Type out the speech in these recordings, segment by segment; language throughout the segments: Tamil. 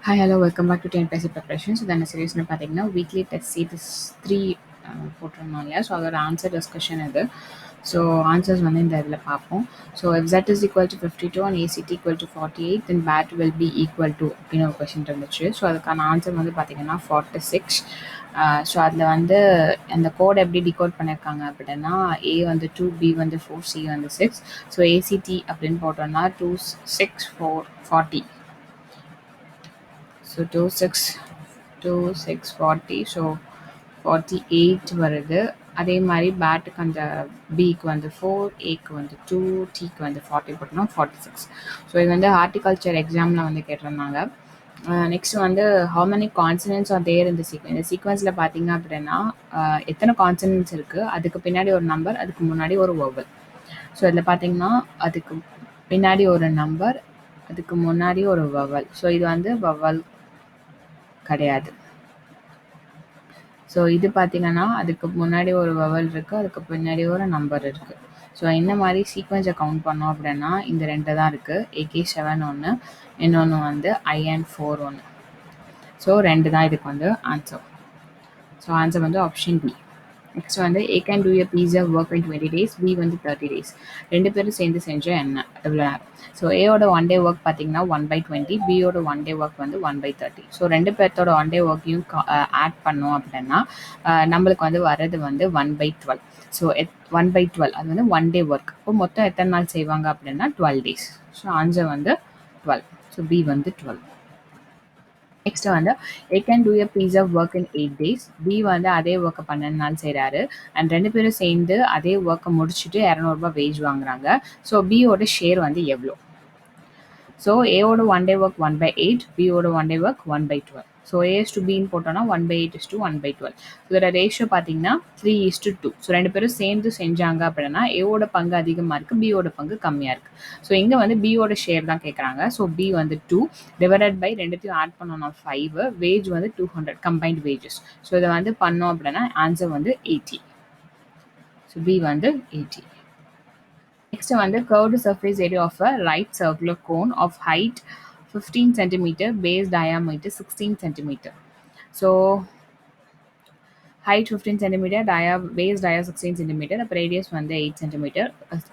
Hi, hello, welcome back to TNPSC preparation. So, then series பார்த்தீங்கன்னா weekly test series 3 போட்டிருந்தோம் இல்லையா. ஸோ அதோட ஆன்சர் டிஸ்கஷன் இது. ஸோ ஆன்சர்ஸ் வந்து இந்த இதில் பார்ப்போம். So if z is equal to 52 and act equal to 48 then bat will be equal to அப்படின்னு ஒரு கொஷின் இருந்துச்சு. ஸோ அதுக்கான ஆன்சர் வந்து பார்த்தீங்கன்னா 46. ஸோ அதில் வந்து அந்த கோட் எப்படி டிகோட் பண்ணியிருக்காங்க அப்படின்னா ஏ வந்து 2, பி வந்து 4, சி வந்து 6. ஸோ ஏசிடி அப்படின்னு போட்டோம்னா 2, 6, 4, 40. So 2, 6, 2, 6, 40. So 48 வருது. அதே மாதிரி பேட்டுக்கு அந்த பிக்கு வந்து 4, ஏக்கு வந்து 2, டிக்கு வந்து 40 போட்டோம்னா 46. ஸோ இது வந்து ஹார்டிகல்ச்சர் எக்ஸாமில் வந்து கேட்டிருந்தாங்க. நெக்ஸ்ட் வந்து how many consonants are there இந்த சீக்வன்ஸ். இந்த சீக்வன்ஸில் பார்த்தீங்க அப்படின்னா எத்தனை கான்சனன்ட்ஸ் இருக்குது, அதுக்கு பின்னாடி ஒரு நம்பர், அதுக்கு முன்னாடி ஒரு வவல். ஸோ இதில் பார்த்தீங்கன்னா அதுக்கு பின்னாடி ஒரு நம்பர், அதுக்கு முன்னாடி ஒரு வவல். ஸோ இது வந்து வவல் கிடையாது. ஸோ இது பார்த்தீங்கன்னா அதுக்கு முன்னாடி ஒரு வவல் இருக்குது, அதுக்கு பின்னாடி ஒரு நம்பர் இருக்குது. ஸோ இந்த மாதிரி சீக்வன்ஸை கவுண்ட் பண்ணோம் அப்படின்னா இந்த 2 தான் இருக்குது. AK7 ஒன்று, இன்னொன்று வந்து IN4 ஒன்று. ஸோ 2 தான் இதுக்கு வந்து ஆன்சர். ஸோ ஆன்சர் வந்து ஆப்ஷன் பி. நெக்ஸ்ட் வந்து A can do a piece of work in 20 days, B வந்து 30 days. 2 பேரும் சேர்ந்து செஞ்ச என்ன எவ்வளோ நேரம். ஸோ ஏயோட 1 day ஒர்க் பார்த்தீங்கன்னா 1/20, பியோட 1 day ஒர்க் வந்து 1/30. ஸோ 2 பேர்த்தோட 1 day ஒர்க்கையும் ஆட் பண்ணோம் அப்படின்னா நம்மளுக்கு வந்து வர்றது வந்து 1/12. ஸோ 1/12 அது வந்து 1 day ஒர்க். இப்போ மொத்தம் எத்தனை நாள் செய்வாங்க அப்படின்னா 12 days. ஸோ ஆன்சர் வந்து 12. ஸோ பி வந்து 12. நெக்ஸ்ட் வந்து A can do a piece of work in 8 days, B வந்து அதே ஒர்க்கை 12 நாள் செய்கிறாரு. அண்ட் 2 பேரும் சேர்ந்து அதே ஒர்க்கை முடிச்சுட்டு 200 வேஜ் வாங்குறாங்க. ஸோ பியோட ஷேர் வந்து எவ்வளோ. ஸோ ஏவோட 1 day ஒர்க் 1/8, பியோட 1 day ஒர்க் 1/12. ஸோ ஏஸ் டு பின்னு போட்டோம்னா 1/8 is to 1/12. இதோட ரேஷியோ பார்த்தீங்கன்னா 3:2. ஸோ 2 பேரும் சேர்ந்து செஞ்சாங்க அப்படின்னா ஏவோட பங்கு அதிகமாக இருக்குது, பியோட பங்கு கம்மியாக இருக்குது. ஸோ இங்கே வந்து பியோட ஷேர் தான் கேட்குறாங்க. ஸோ பி வந்து 2 டிவைடட் பை 2த்தையும் ஆட் பண்ணோம்னா 5, வேஜ் வந்து 200 கம்பைன்ட் வேஜஸ். ஸோ இதை வந்து பண்ணோம் அப்படின்னா ஆன்சர் வந்து 80. ஸோ பி வந்து 80. நெக்ஸ்ட் வந்து curved surface area of a right circular cone of height 15 cm, base diameter 16 cm. So height 15 cm, base dia 16 cm, அப்போ radius வந்து 8 cm.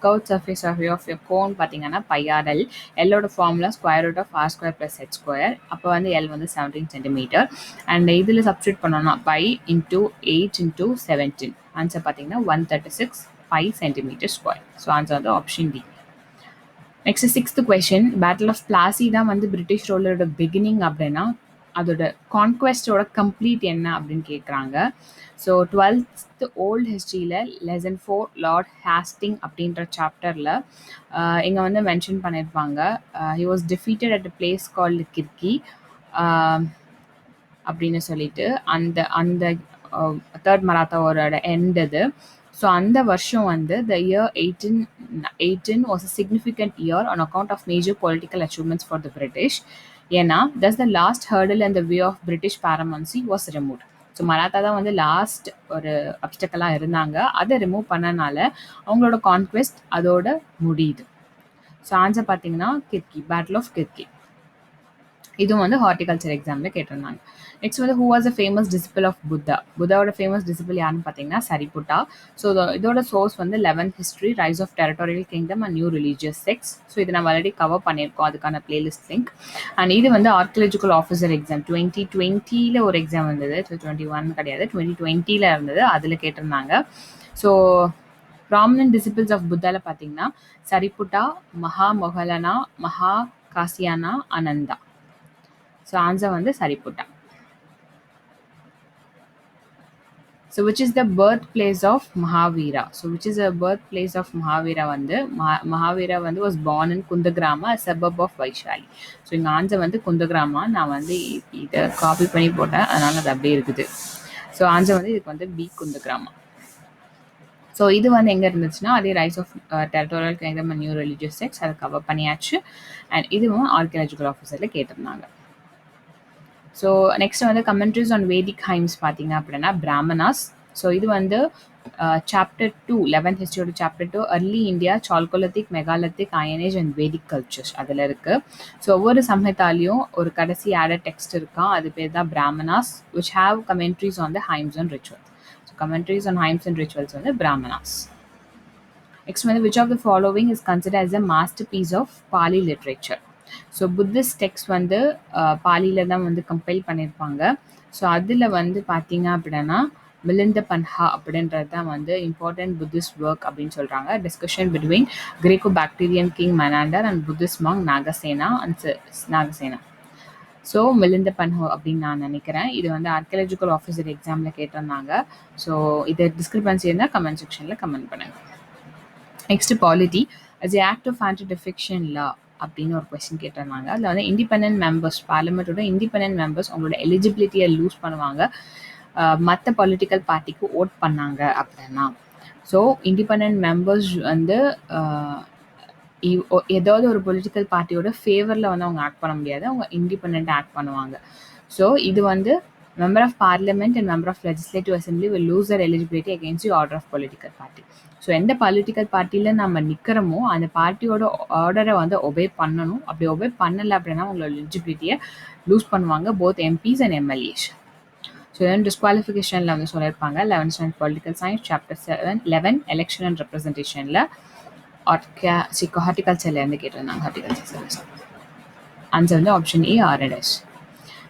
Curved surface area of a cone பார்த்தீங்கன்னா pi r l. L ஓட formula square root of r square plus h square. அப்போ வந்து L வந்து 17 cm. அண்ட் இதில் சப்ஸ்டியூட் பண்ணோம்னா pi into 8 into 17. ஆன்சர் பார்த்தீங்கன்னா 136 pi centimeter square. So answer வந்து option D. Next 6th question, battle of Plassey தான் வந்து பிரிட்டிஷ் ரூலரோட பிகினிங் அப்படின்னா அதோட கான்குவெஸ்டோட கம்ப்ளீட் என்ன அப்படின்னு கேட்குறாங்க. ஸோ 12th ஓல்டு ஹிஸ்ட்ரியில் லெசன் 4 லார்ட் ஹாஸ்டிங் அப்படின்ற சாப்டரில் இங்கே வந்து மென்ஷன் பண்ணியிருப்பாங்க. He was defeated at a place called Kirkee அப்படின்னு சொல்லிட்டு அந்த அந்த தேர்ட் மராத்தாவோட எண்ட் இது. ஸோ அந்த வருஷம் வந்து the year 1818 was a significant year on account of major political achievements for the British. ஏன்னா thus the last hurdle and the way of British paramountcy was remove. So Maratha தான் வந்து லாஸ்ட் ஒரு அப்டக்கலாக இருந்தாங்க. அதை ரிமூவ் பண்ணனால அவங்களோட கான்குவெஸ்ட் அதோட முடியுது. ஸோ ஆன்சர் பார்த்தீங்கன்னா கிர்கி, பேட்டில் ஆஃப் கிர்கி. இதுவும் வந்து ஹார்டிகல்ச்சர் எக்ஸாமில் கேட்டிருந்தாங்க. நெக்ஸ்ட் வந்து who was a famous disciple of Buddha. புத்தாவோட ஃபேமஸ் டிசிபிள் யாருன்னு பார்த்தீங்கன்னா சரிபுட்டா. ஸோ இதோட சோர்ஸ் வந்து 11th history, rise of territorial kingdom and new religious sects. So இதை நம்ம ஆல்ரெடி கவர் பண்ணியிருக்கோம், அதுக்கான பிளேலிஸ்ட் லிங்க். அண்ட் இது வந்து ஆர்கியாலஜிக்கல் ஆஃபீஸர் எக்ஸாம் 2020 ஒரு எக்ஸாம் வந்தது. 2021 கிடையாது, 2020 இருந்தது, அதில் கேட்டிருந்தாங்க. ஸோ ப்ராமினன்ட் டிசிபிள்ஸ் ஆஃப் புத்தாவில் பார்த்தீங்கன்னா சரிபுட்டா, மகா மொகலனா, மகா காசியானா, அனந்தா. ஸோ ஆன்சர் வந்து சரிபுட்டா. So which is the birthplace of Mahavira? So which is the birthplace of Mahavira வந்து Mahavira வந்து was born in Kundagrama, a suburb of Vaishali. So இங்கே ஆன்சர் வந்து குந்தகிராமா. நான் வந்து இதை காப்பி பண்ணி போட்டேன், அதனால் அது அப்படியே இருக்குது. ஸோ ஆன்சர் வந்து இதுக்கு வந்து பி குந்தகிராமா. ஸோ இது வந்து எங்கே இருந்துச்சுன்னா அதே rise of territorial kingdom and new religious sects, அதை கவர் பண்ணியாச்சு. அண்ட் இதுவும் ஆர்கியாலஜிக்கல் ஆஃபீஸரில் கேட்டிருந்தாங்க. ஸோ நெக்ஸ்ட் வந்து கமெண்ட்ரிஸ் ஆன் வேதிக் ஹைம்ஸ் பார்த்தீங்க அப்படின்னா பிராமணாஸ், ஸோ இது வந்து சாப்டர் 2 11th ஹிஸ்ட்ரியோட chapter 2 early India chalcolithic megalithic iron age and Vedic cultures அதில் இருக்குது. ஸோ ஒவ்வொரு சம்ஹிதாலையும் ஒரு கடைசி ஆடட் டெக்ஸ்ட் இருக்கான், அது பேர் தான் Brahmanas which have commentaries on the hymns and rituals. So commentaries on hymns and rituals வந்து Brahmanas. Next one, which of the following is considered as a masterpiece of Pali literature? So Buddhist text வந்து பாலியில் தான் வந்து கம்பைல் பண்ணியிருப்பாங்க. ஸோ அதில் வந்து பார்த்தீங்க அப்படின்னா மிலிந்த பன்ஹா அப்படின்றது தான் வந்து இம்பார்ட்டன்ட் புத்திஸ்ட் ஒர்க் அப்படின்னு சொல்கிறாங்க. Discussion between Greco Bactrian king Menander and Buddhist monk Nagasena. So Milinda Panho அப்படின்னு நான் நினைக்கிறேன். இது வந்து ஆர்கியாலஜிக்கல் ஆஃபீஸர் எக்ஸாமில் கேட்டிருந்தாங்க. ஸோ இதை டிஸ்கிரிபன்சி இருந்தால் கமெண்ட் செக்ஷனில் கமெண்ட் பண்ணுங்கள். Next polity as a act of anti-defection law அப்படின்னு ஒரு கொஸ்டின் கேட்டிருந்தாங்க. அதில் வந்து இண்டிபெண்டன்ட் மெம்பர்ஸ், பார்லிமெண்ட்டோட இண்டிபெண்டன்ட் மெம்பர்ஸ் அவங்களோட எலிஜிபிலிட்டியை லூஸ் பண்ணுவாங்க மற்ற பொலிட்டிக்கல் பார்ட்டிக்கு ஓட் பண்ணாங்க அப்படின்னா. ஸோ இண்டிபெண்டன்ட் மெம்பர்ஸ் வந்து ஏதாவது ஒரு பொலிட்டிக்கல் பார்ட்டியோட ஃபேவரில் வந்து அவங்க ஆக்ட் பண்ண முடியாது, அவங்க இண்டிபெண்ட்டாக ஆக்ட் பண்ணுவாங்க. ஸோ இது வந்து member of parliament and member of legislative assembly will lose their eligibility against the order of political party. So எந்த பொலிட்டிக்கல் பார்ட்டியில் நம்ம நிற்கிறோமோ அந்த பார்ட்டியோட ஆர்டரை வந்து ஒபே பண்ணணும். அப்படி ஒபே பண்ணலை அப்படின்னா அவங்களோட எலிஜிபிலிட்டியை லூஸ் பண்ணுவாங்க both MPs and MLAs. So then டிஸ்குவாலிஃபிகேஷனில் வந்து சொல்லியிருப்பாங்க 11th standard political science chapter 11 election and representationல ஹார்டிகல்ச்சர்லேருந்து கேட்டிருந்தாங்க. ஹார்டிகல்ச்சர் ஆன்சர் வந்து option A RNS.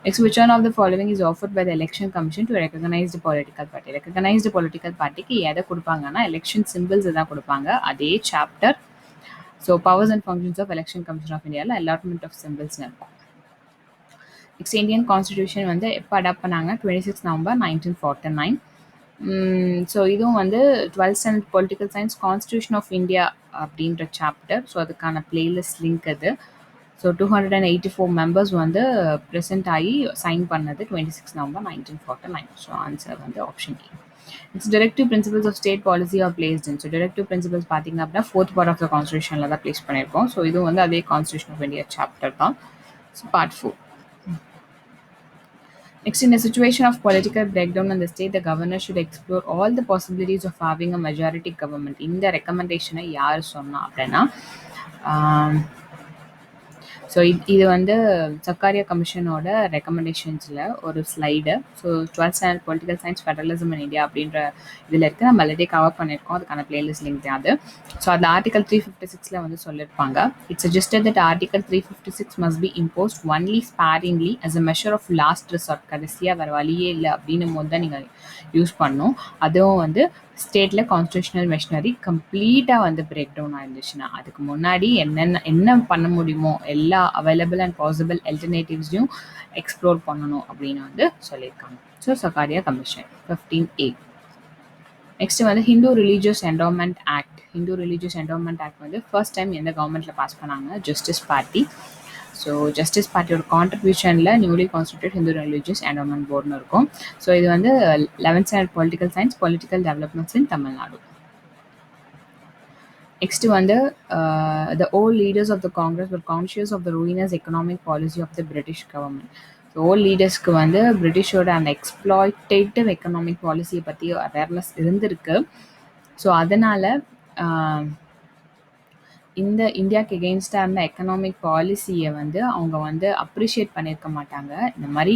Next, which one of the following is offered by the election commission to recognize the political party? Recognize the political party க்கு எதை கொடுப்பாங்கன்னா election symbols தான் கொடுப்பாங்க. அதே chapter. So powers and functions of election commission of India allotment of symbols இருக்கும். நெக்ஸ்ட் இந்தியன் கான்ஸ்டிடியூஷன் வந்து எப்போ அடாப்ட் பண்ணாங்க? 26 நவம்பர் 1949. ஸோ இதுவும் வந்து 12th standard political science constitution of India அப்படின்ற சாப்டர். ஸோ அதுக்கான பிளேலிஸ்ட் லிங்க் அது. ஸோ 284 மெம்பர்ஸ் வந்து ப்ரெசென்ட் ஆகி சைன் பண்ணது 26 நவம்பர் 1949. ஸோ ஆன்சர் வந்து option A. It's directive principles of state policy are placed in. So directive principles பார்த்தீங்க அப்படின்னா 4th part ஆஃப் த கான்ஸ்டியூஷனில் தான் பிளேஸ் பண்ணியிருக்கோம். ஸோ இதுவும் வந்து அதே கான்ஸ்டியூஷன் ஆஃப் இந்தியா சாப்டர் தான். So part 4. Next, in a situation of political breakdown in the state, the governor should explore all the possibilities of having a majority government. இந்த ரெக்கமெண்டேஷனை யார் சொன்னா அப்படின்னா ஸோ இது வந்து சர்க்காரியா கமிஷனோட ரெக்கமெண்டேஷன்ஸில் ஒரு slide. So 12th standard political science federalism in India அப்படின்ற இதில் இருக்குது. நம்ம ஆல்ரெடி கவர் பண்ணியிருக்கோம், அதுக்கான பிளேலிஸ்ட் லிங்க் தான் அது. ஸோ அதில் ஆர்டிகல் 356 வந்து சொல்லியிருப்பாங்க. It's suggested that article 356 must be imposed only sparingly as a measure of last resort. கடைசியாக வேறு வழியே இல்லை அப்படின்னும் போது தான் நீங்கள் யூஸ் பண்ணணும். அதுவும் வந்து ஸ்டேட்டில் கான்ஸ்டியூஷனல் மெஷினரி கம்ப்ளீட்டாக வந்து பிரேக் டவுன் ஆயிருந்துச்சுன்னா அதுக்கு முன்னாடி என்ன பண்ண முடியுமோ எல்லா அவைலபிள் அண்ட் பாசிபிள் ஆல்டர்னேட்டிவ்ஸையும் எக்ஸ்ப்ளோர் பண்ணணும் அப்படின்னு வந்து சொல்லியிருக்காங்க. So Sarkaria commission 15A. Next வந்து Hindu religious endowment act. Hindu religious endowment act வந்து ஃபர்ஸ்ட் டைம் எந்த கவர்மெண்ட்டில் பாஸ் பண்ணாங்க? Justice party. ஸோ ஜஸ்டிஸ் பார்ட்டியோட கான்ட்ரிபியூஷனில் newly constitute Hindu religious endowment போர்டுன்னு இருக்கும். ஸோ இது வந்து 11th standard political science political developments in Tamil Nadu. Next வந்து the old leaders of the Congress were conscious of the ruinous economic policy of the British government. So old லீடர்ஸ்க்கு வந்து பிரிட்டிஷோட அந்த எக்ஸ்ப்ளாய்டேட்டிவ் எக்கனாமிக் பாலிசியை பற்றி அவேர்னஸ் இருந்திருக்கு. ஸோ அதனால் இந்த இந்தியாவுக்கு எகெயின்ஸ்டாக இருந்த எக்கனாமிக் பாலிசியை வந்து அவங்க வந்து அப்ரிஷியேட் பண்ணியிருக்க மாட்டாங்க, இந்த மாதிரி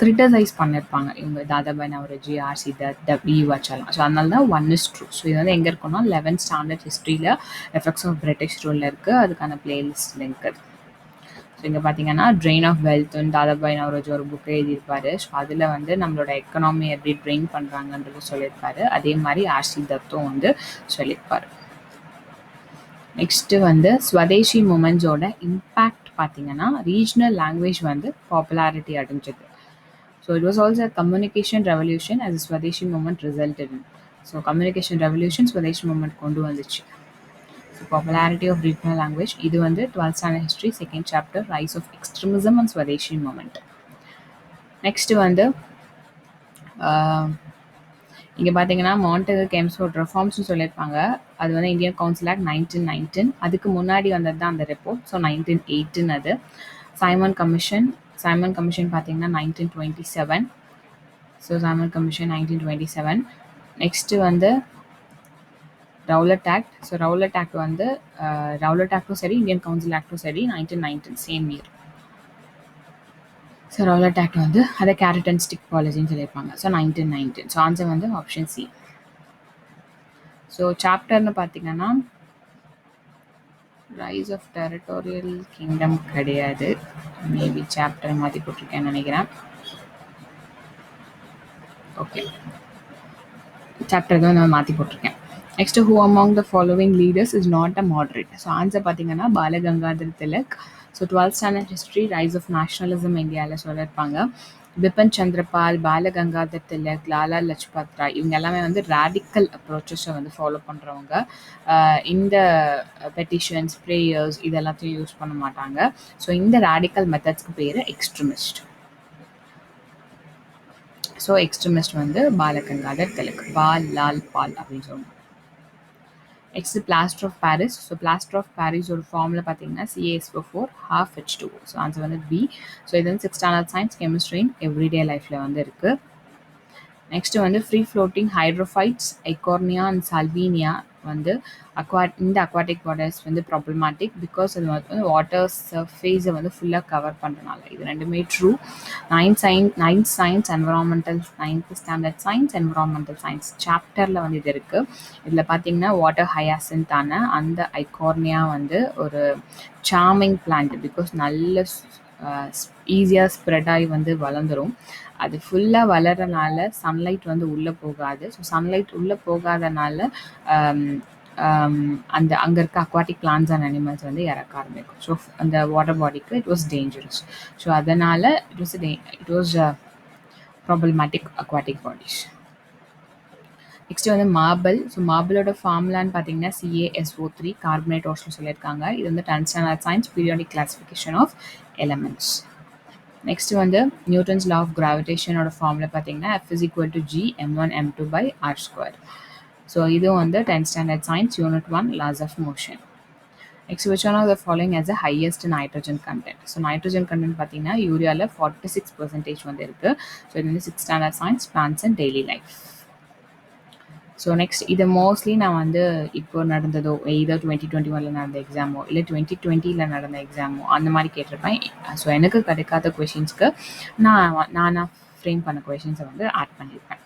கிரிட்டிசைஸ் பண்ணியிருப்பாங்க இவங்க தாதாபாய் நவரோஜி, ஆர்சி தத், ஈவாச்சலாம். ஸோ அதனால தான் ஒன் இஸ் ட்ரூ. ஸோ இது வந்து எங்கே இருக்குன்னா 11th standard ஹிஸ்ட்ரியில் எஃபெக்ட்ஸ் ஆஃப் பிரிட்டிஷ் ரூலில் இருக்குது, அதுக்கான பிளேலிஸ்ட் லிங்க் அது. ஸோ இங்கே பார்த்தீங்கன்னா ட்ரெயின் ஆஃப் வெல்த்னு தாதாபாய் நவரோஜி ஒரு புக்கு எழுதியிருப்பார். ஸோ அதில் வந்து நம்மளோட எக்கனாமி எப்படி ட்ரெயின் பண்ணுறாங்கன்றது சொல்லியிருப்பாரு. அதே மாதிரி ஆர்சி தத்தும் வந்து சொல்லியிருப்பார். நெக்ஸ்ட்டு வந்து ஸ்வதேஷி மூமெண்ட்ஸோட இம்பேக்ட் பார்த்தீங்கன்னா ரீஜனல் லாங்குவேஜ் வந்து பாப்புலாரிட்டி அடைஞ்சது. So it was also communication revolution as a Swadeshi movement resulted in. So communication revolution Swadeshi movement கொண்டு வந்துச்சு. So popularity of regional language இது வந்து 12th standard history second chapter rise of extremism and Swadeshi movement. Next வந்து இங்கே பார்த்தீங்கன்னா மாண்டெகு கெம்ஸ்ஃபோர்ட் ரெஃபார்ம்ஸ்னு சொல்லியிருப்பாங்க. அது வந்து இந்தியன் கவுன்சில் ஆக்ட் 1919. அதுக்கு முன்னாடி வந்தது தான் அந்த ரிப்போர்ட். ஸோ 1918 அது. சைமன் கமிஷன் பார்த்தீங்கன்னா 1927. So Simon commission 1927. நெக்ஸ்ட்டு வந்து Rowlatt act. So Rowlatt act வந்து ரவுலட் ஆக்டும் சரி, இந்தியன் கவுன்சில் ஆக்டும் சரி 1919 same year. So Rowlatt act வந்து அதை கேரட் அண்ட் ஸ்டிக் பாலிசின்னு சொல்லியிருப்பாங்க. ஸோ 1919. ஸோ ஆன்சர் வந்து ஆப்ஷன் சி. ஸோ சாப்டர்னு பார்த்தீங்கன்னா ரைஸ் ஆஃப் டெரிட்டோரியல் கிங்டம் கிடையாது, மேபி சாப்டர் மாற்றி போட்டிருக்கேன்னு நினைக்கிறேன். ஓகே, சாப்டர் தான் நான் மாற்றி போட்டிருக்கேன். Next, who among the following leaders is not a moderate? So answer பார்த்தீங்கன்னா Balgangadhar Tilak. So 12th standard history rise of nationalism இந்தியாவில் சொல்லியிருப்பாங்க. பிபின் சந்திரபால், பாலகங்காதர் திலக், லாலா லஜ்பத் ராய் இவங்க எல்லாமே வந்து ரேடிக்கல் அப்ரோச்சஸை வந்து ஃபாலோ பண்ணுறவங்க. இந்த பெட்டிஷன்ஸ், ப்ரேயர்ஸ் இது எல்லாத்தையும் யூஸ் பண்ண மாட்டாங்க. ஸோ இந்த ரேடிக்கல் மெத்தட்ஸ்க்கு பேர் எக்ஸ்ட்ரிமிஸ்ட். ஸோ எக்ஸ்ட்ரிமிஸ்ட் வந்து பாலகங்காதர் திலக், பால் லால் பால் அப்படின்னு சொல்லுவாங்க. Next plaster of Paris. So plaster of Paris ஒரு ஃபார்மில் பார்த்தீங்கன்னா CaSO4 ½ H2O. ஸோ ஆன்சர் வந்து பி. ஸோ இது வந்து 6th standard science chemistry in everyday லைஃப்பில் வந்து இருக்குது. நெக்ஸ்ட் வந்து free floating hydrophytes, Eichhornia and Salvinia வந்து இந்த அக்வாட்டிக் பாடிஸ் வந்து ப்ராப்ளமேட்டிக் பிகாஸ் அது வந்து வாட்டர் சர்ஃபேஸை வந்து ஃபுல்லாக கவர் பண்ணுறனால. இது ரெண்டுமே true. 9th science environmental 9th standard science environmental science சாப்டரில் வந்து இது இருக்குது. இதில் பார்த்தீங்கன்னா வாட்டர் ஹயாசின்தான அந்த ஐகார்னியா வந்து ஒரு சார்மிங் பிளான்ட் பிகாஸ் நல்ல ஈஸியாக ஸ்ப்ரெட் ஆகி வந்து வளர்ந்துடும். அது ஃபுல்லாக வளர்கிறனால சன்லைட் வந்து உள்ளே போகாது. ஸோ சன்லைட் உள்ளே போகாதனால அந்த அங்கே இருக்க அக்வாட்டிக் பிளான்ஸ் அண்ட் அனிமல்ஸ் வந்து இறக்க ஆரம்பிக்கும். ஸோ அந்த வாட்டர் பாடிக்கு இட் வாஸ் டேஞ்சரஸ். ஸோ அதனால் it was problematic aquatic bodies. Next வந்து மார்பிள். ஸோ மார்பிளோட ஃபார்முலான்னு பார்த்தீங்கன்னா CaSO3 கார்பனேட் வாஷில் சொல்லியிருக்காங்க. இது வந்து 10th standard science periodic classification of elements. Next வந்து நியூட்டன்ஸ் லா ஆஃப் கிராவிடேஷனோட ஃபார்முலா பார்த்தீங்கன்னா F = G m1 m2/r². So இதுவும் வந்து 10th standard science unit 1 laws of motion. Next which one of the following has the highest nitrogen content? So nitrogen content பார்த்தீங்கன்னா யூரியாவில் 46% வந்து இருக்குது. ஸோ இது வந்து 6th standard science plants and daily life. So next இது மோஸ்ட்லி நான் வந்து இப்போ நடந்ததோ எய்தர் 2021 நடந்த எக்ஸாமோ இல்லை 2020 நடந்த எக்ஸாமோ அந்த மாதிரி கேட்டிருப்பேன். ஸோ எனக்கு கிடைக்காத கொஷின்ஸ்க்கு நான் ஃப்ரேம் பண்ண கொஷின்ஸை வந்து ஆட் பண்ணியிருப்பேன்.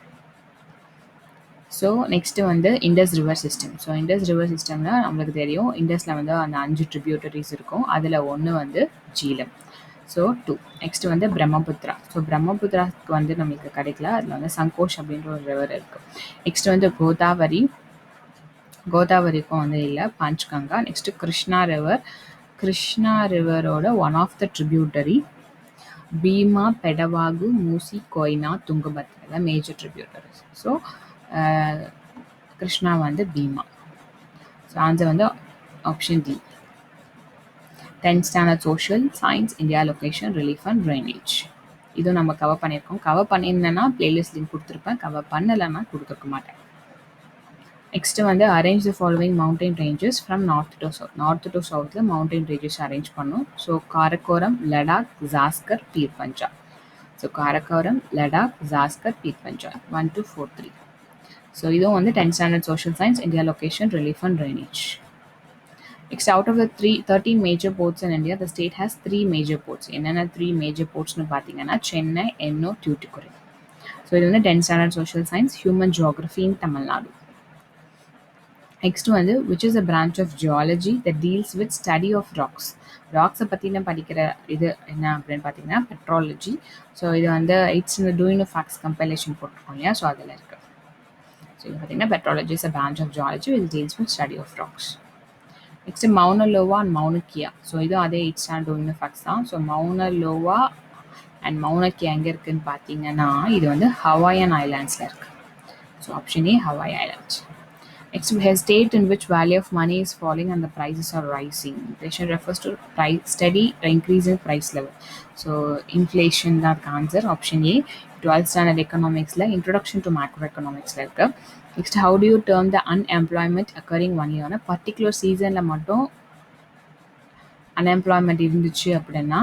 ஸோ நெக்ஸ்ட்டு வந்து Indus river system. So Indus river சிஸ்டம்னா நம்மளுக்கு தெரியும் இண்டஸில் வந்து அந்த 5 ட்ரிபியூட்டரிஸ் இருக்கும். அதில் ஒன்று வந்து ஜீலம். ஸோ 2. நெக்ஸ்ட் வந்து பிரம்மபுத்திரா. ஸோ பிரம்மபுத்திராவுக்கு வந்து நம்மளுக்கு கிடைக்கல, அதில் வந்து சங்கோஷ் அப்படின்ற ஒரு ரிவர் இருக்குது. நெக்ஸ்ட் வந்து கோதாவரிக்கும் வந்து இல்லை, பஞ்ச்கங்கா. நெக்ஸ்ட்டு கிருஷ்ணா ரிவரோட one of the tributary Bhima, Pedavagu, Musi, Koyna, Tungabhadra major tributaries. So Krishna வந்து பீமா. ஸோ ஆன்சர் வந்து option D. 10th standard social science India location relief and drainage. இதுவும் நம்ம கவர் பண்ணியிருக்கோம். கவர் பண்ணியிருந்தேன்னா பிளேலிஸ்ட் லிங்க் கொடுத்துருப்பேன், கவர் பண்ணலைன்னா கொடுத்துருக்க மாட்டேன். நெக்ஸ்ட்டு வந்து arrange the following mountain ranges from north to south. North to சவுத்தில் மவுண்டைன் ரேஞ்சஸ் அரேஞ்ச் பண்ணும். So Karakoram, Ladakh, Zanskar, Pir Punjab. So Karakoram, Ladakh, Zanskar, Pir Punjab 1, 2, 4, 3. So இதுவும் வந்து 10th standard social science India location relief and drainage. Next, out of the 13 major ports in India, the state has 3 major ports. என்னென்ன 3 major portsனு பார்த்தீங்கன்னா சென்னை, எண்ணூர், தூத்துக்குடி. ஸோ இது வந்து 10th standard social science human geography in Tamil Nadu. Next வந்து which is a branch of geology that deals with study of rocks. ராக்ஸை பற்றின படிக்கிற இது என்ன அப்படின்னு பார்த்தீங்கன்னா பெட்ராலஜி. ஸோ இது வந்து இட்ஸ் இந்த டூயிங் ஃபேக்ட்ஸ் கம்பைலேஷன் போட்டிருக்கோம் இல்லையா, ஸோ அதில் இருக்குது. ஸோ இது பார்த்தீங்கன்னா petrology is a branch of geology which deals with study of rocks. Next மவுன லோவா அண்ட் மவுனக்கியா. ஸோ இதுவும் அதே 8th ஸ்டாண்டர்ட் டூயிங் ஃபேக்ட்ஸ் தான். ஸோ மவுன லோவா அண்ட் மவுனக்கியா எங்கே இருக்குதுன்னு பார்த்தீங்கன்னா இது வந்து ஹவாயன் ஐலாண்ட்ஸில் இருக்குது. So option A Hawaii islands. Next, we have state in which value of money is falling and the prices are rising. Inflation refers to steady increase in price level. So, inflation that answer option A. 12th standard economics la introduction to macroeconomics la irukku. Next, how do you term the unemployment occurring only on a particular season la mattum unemployment irunduchu appadina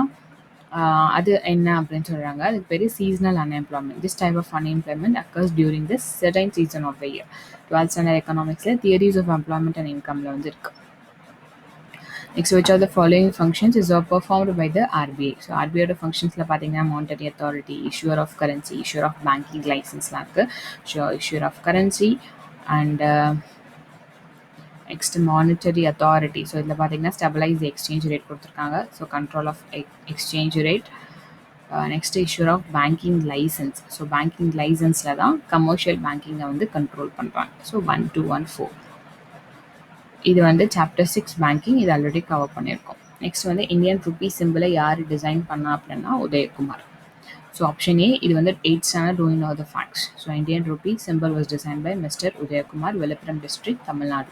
அது என்ன அப்படின்னு சொல்கிறாங்க, அதுக்கு பேர் seasonal unemployment. This type of unemployment occurs during the certain season of the year. 12th standard எக்கனாமிக்ஸில் தியரிஸ் ஆஃப் எம்ப்ளாய்மெண்ட் அண்ட் இன்கமில் வந்து இருக்குது. Next, which of the following functions is performed by the RBI? So RBI ஓட functionsல பார்த்தீங்கன்னா monetary authority, issuer of currency, issuer of banking licenseலாம் இருக்கு. Issuer of currency and next monetary authority. So இதில் பார்த்தீங்கன்னா stabilize the exchange rate கொடுத்துருக்காங்க. So control of exchange rate. Next issuer of banking license. So banking licenseல தான் commercial banking வந்து control பண்ணுறாங்க. So 1, 2, 1, 4. இது வந்து சாப்டர் 6 பேங்கிங், இது ஆல்ரெடி கவர் பண்ணியிருக்கோம். நெக்ஸ்ட் வந்து இந்தியன் ருபி சிம்பிளை யார் டிசைன் பண்ணா அப்படின்னா உதயகுமார். ஸோ ஆப்ஷன் ஏ, இது வந்து 8th standard doing all the facts. So Indian rupee symbol was design by Mr Udayakumar, Viluppuram district, Tamil Nadu.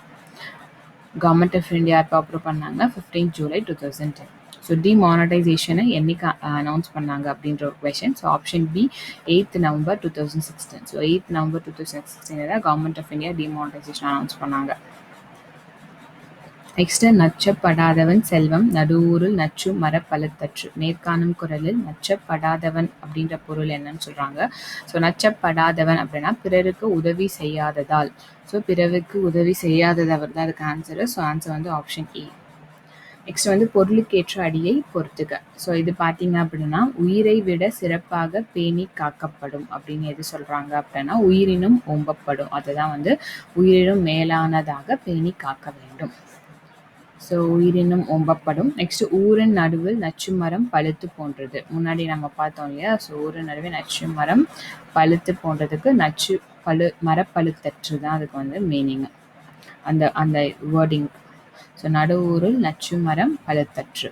Government of India எப்போ அப்ரூவ் பண்ணாங்க? 15th July 2010. ஸோ டிமானடைசேஷனை என்னைக்கு அனௌன்ஸ் பண்ணாங்க அப்படின்ற ஒரு question. So option B 8th November 2016. ஸோ 8th November 2016 தான் government of India demonetization announce பண்ணாங்க. நெக்ஸ்ட், நச்சப்படாதவன் செல்வம் நடுவூரில் நச்சு மரப்பழுத்தற்று. மேற்காணும் குரலில் நச்சப்படாதவன் அப்படின்ற பொருள் என்னன்னு சொல்றாங்க. ஸோ நச்சப்படாதவன் அப்படின்னா பிறருக்கு உதவி செய்யாததால். ஸோ பிறருக்கு உதவி செய்யாததவர் தான் அதுக்கு ஆன்சரு. ஸோ ஆன்சர் வந்து ஆப்ஷன் ஏ. நெக்ஸ்ட் வந்து பொருளுக்கேற்ற அடியை பொறுத்துக. ஸோ இது பார்த்தீங்க அப்படின்னா உயிரை விட சிறப்பாக பேணி காக்கப்படும் அப்படின்னு எது சொல்றாங்க அப்படின்னா உயிரினும் ஓம்பப்படும். அதுதான் வந்து உயிரினும் மேலானதாக பேணி காக்க வேண்டும். ஸோ உயிரினும் ஓம்பப்படும். நெக்ஸ்ட் ஊரின் நடுவில் நச்சு மரம் பழுத்து போன்றது. முன்னாடி நம்ம பார்த்தோம் இல்லையா? ஸோ ஊரின் நடுவில் நச்சு மரம் பழுத்து போன்றதுக்கு நச்சு மரப்பழுத்தற்று தான் அதுக்கு வந்து மீனிங், அந்த வேர்டிங். ஸோ நடுவூரில் நச்சு மரம் பழுத்தற்று.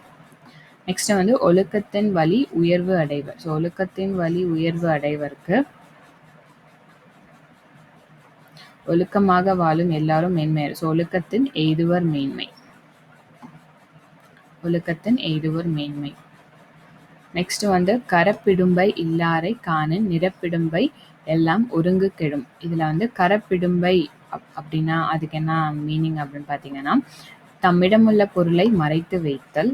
நெக்ஸ்ட் வந்து ஒழுக்கத்தின் வழி உயர்வு அடைவர். ஸோ ஒழுக்கத்தின் வழி உயர்வு அடைவருக்கு ஒழுக்கமாக வாழும் எல்லாரும் மேன்மையர். ஸோ ஒழுக்கத்தின் எய்துவர் மேன்மை. ஒழுக்கத்தின் எய்துவர் மேன்மை. நெக்ஸ்ட் வந்து கரப்பிடும்பை இல்லாரை காணின் நிறப்பிடும்பை எல்லாம் ஒருங்கு கெடும். இதில் வந்து கரப்பிடும்பை அப்படின்னா அதுக்கு என்ன மீனிங் அப்படின்னு பார்த்தீங்கன்னா தம்மிடமுள்ள பொருளை மறைத்து வைத்தல்.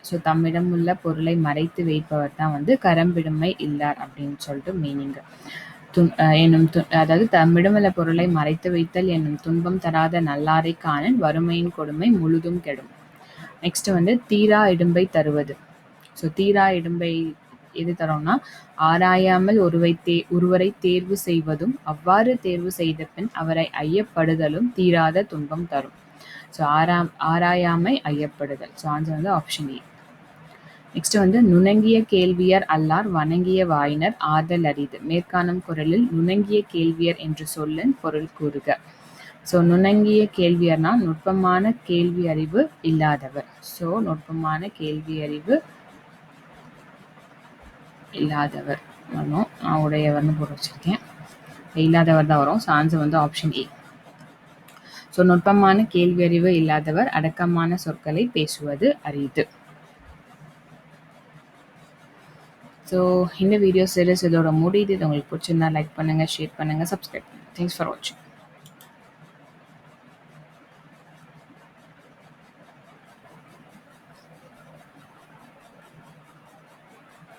ஸோ தம்மிடமுள்ள பொருளை மறைத்து வைப்பவர் தான் வந்து கரம்பிடுமை இல்லார் அப்படின்னு சொல்லிட்டு மீனிங். அதாவது தம்மிடமுள்ள பொருளை மறைத்து வைத்தல் என்னும் துன்பம் தராத நல்லாரை காணன் வறுமையின் கொடுமை முழுதும் கெடும். நெக்ஸ்ட் வந்து தீரா இடும்பை தருவது. ஸோ தீரா இடும்பை எது தரோம்னா ஆராயாமல் ஒருவரை தேர்வு செய்வதும் அவ்வாறு தேர்வு செய்த பின் அவரை ஐயப்படுதலும் தீராத துன்பம் தரும். ஸோ ஆராயாமை ஐயப்படுதல். ஸோ ஆன்சர் வந்து ஆப்ஷன் ஏ. நெக்ஸ்ட் வந்து நுணங்கிய கேள்வியர் அல்லார் வணங்கிய வாயினர் ஆதல் அரிது. மேற்காணும் குரலில் நுணங்கிய கேள்வியர் என்று சொல்லின் பொருள் கூறுக. ஸோ நுணங்கிய கேள்வியர்னா நுட்பமான கேள்வி அறிவு இல்லாதவர். ஸோ நுட்பமான கேள்வி அறிவு இல்லாதவர் வரணும். நான் உடையவர்னு போட்டு வச்சிருக்கேன், இல்லாதவர் தான் வரும். ஸோ ஆன்சர் வந்து ஆப்ஷன் ஏ. ஸோ நுட்பமான கேள்வி அறிவு இல்லாதவர் அடக்கமான சொற்களை பேசுவது அரிது. ஸோ இந்த வீடியோ சீரிஸ் இதோட முடியுது. உங்களுக்கு பிடிச்சிருந்தா லைக் பண்ணுங்கள், ஷேர் பண்ணுங்கள், சப்ஸ்கிரைப் பண்ணுங்கள். தேங்க்ஸ் ஃபார் வாட்சிங்.